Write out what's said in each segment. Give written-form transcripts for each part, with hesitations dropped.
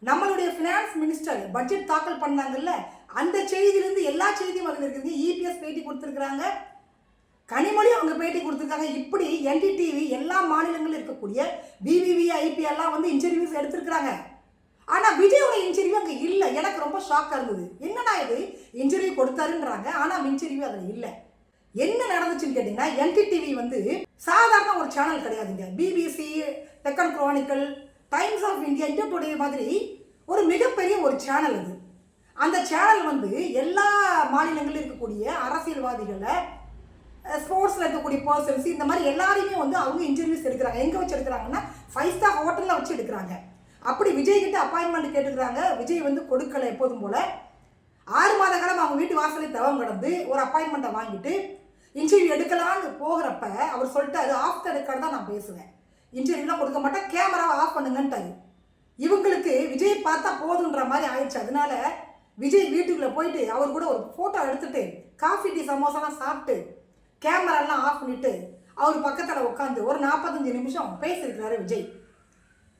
நம்மளுடைய finance minister budget தாக்கல் பண்ணாங்கல்ல, அந்த செய்தியிலிருந்து எல்லா செய்தியும் அதில் இருக்குது. இபிஎஸ் பேட்டி கொடுத்துருக்குறாங்க, கனிமொழி அவங்க பேட்டி கொடுத்துருக்காங்க. இப்படி என்டிடிவி எல்லா மாநிலங்களில் இருக்கக்கூடிய பிபிவி ஐபிஎல்லாம் வந்து இன்டர்வியூஸ் எடுத்துருக்குறாங்க. ஆனால் விஜயோட இன்டர்வியூ அங்கே இல்லை. எனக்கு ரொம்ப ஷாக்காக இருந்தது. என்னடா இது, இன்டர்வியூ கொடுத்தாருன்றாங்க, ஆனால் இன்டர்வியூ அதில் இல்லை. என்ன நடந்துச்சுன்னு கேட்டிங்கன்னா, என்டிடிவி வந்து சாதாரண ஒரு சேனல் கிடையாதுங்க. BBC, Deccan Chronicle, Times of India, India Today மாதிரி ஒரு மிகப்பெரிய ஒரு சேனல் அது. அந்த சேனல் வந்து எல்லா மாநிலங்களில் இருக்கக்கூடிய அரசியல்வாதிகளை, ஸ்போர்ட்ஸில் இருக்கக்கூடிய பர்சன்ஸ், இந்த மாதிரி எல்லாரையுமே வந்து அவங்க இன்டர்வியூஸ் எடுக்கிறாங்க. எங்கே வச்சு எடுக்கிறாங்கன்னா 5 ஸ்டார் ஹோட்டலில் வச்சு எடுக்கிறாங்க. அப்படி விஜய் கிட்ட அப்பாயின்மெண்ட் கேட்டுக்கிறாங்க. விஜய் வந்து கொடுக்கல. எப்போதும் போல் 6 மாத காலம் அவங்க வீட்டு வாசலில் தவம் கடந்து ஒரு அப்பாயின்மெண்ட்டை வாங்கிட்டு இன்டர்வியூ எடுக்கலான்னு போகிறப்ப அவர் சொல்லிட்டாரு, ஆஃப் த ரெக்கார்டு தான் நான் பேசுவேன், இன்டர்வியூலாம் கொடுக்க மாட்டேன், கேமராவை ஆஃப் பண்ணுங்கன்ட்டாரு. இவங்களுக்கு விஜய் பார்த்தா போதுன்ற மாதிரி ஆயிடுச்சு. அதனால விஜய் வீட்டுக்குள்ளே போயிட்டு அவர் கூட ஒரு ஃபோட்டோ எடுத்துட்டு காஃபி டீ சமோசாலாம் சாப்பிட்டு கேமராலாம் ஆஃப் பண்ணிட்டு அவர் பக்கத்தில் உட்காந்து ஒரு 45 நிமிஷம் பேசியிருக்கிறாரு விஜய்.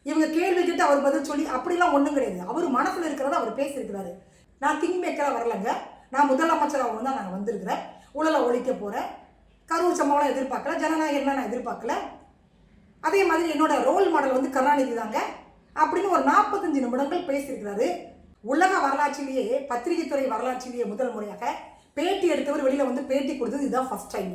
இவங்க கேள்வி கிட்ட அவர் பதில் சொல்லி அப்படிலாம் ஒன்றும் கிடையாது. அவர் மனசில் இருக்கிறத அவர் பேசியிருக்கிறாரு. நான் கிங் மேக்கராக வரலைங்க, நான் முதலமைச்சராக தான் நான் வந்திருக்கிறேன், ஊழலை ஒழிக்க போகிறேன், கரூர் சம்பவம் எதிர்பார்க்கல, ஜனநாயகம்லாம் நான் எதிர்பார்க்கல, அதே மாதிரி என்னோட ரோல் மாடல் வந்து கருணாநிதி தாங்க அப்படின்னு ஒரு 45 நிமிடங்கள் பேசியிருக்கிறாரு. உலக வரலாற்றிலேயே, பத்திரிகை துறை வரலாற்றிலேயே முதல் முறையாக பேட்டி எடுத்தவர் வெளியில் வந்து பேட்டி கொடுத்தது இதுதான் ஃபர்ஸ்ட் டைம்.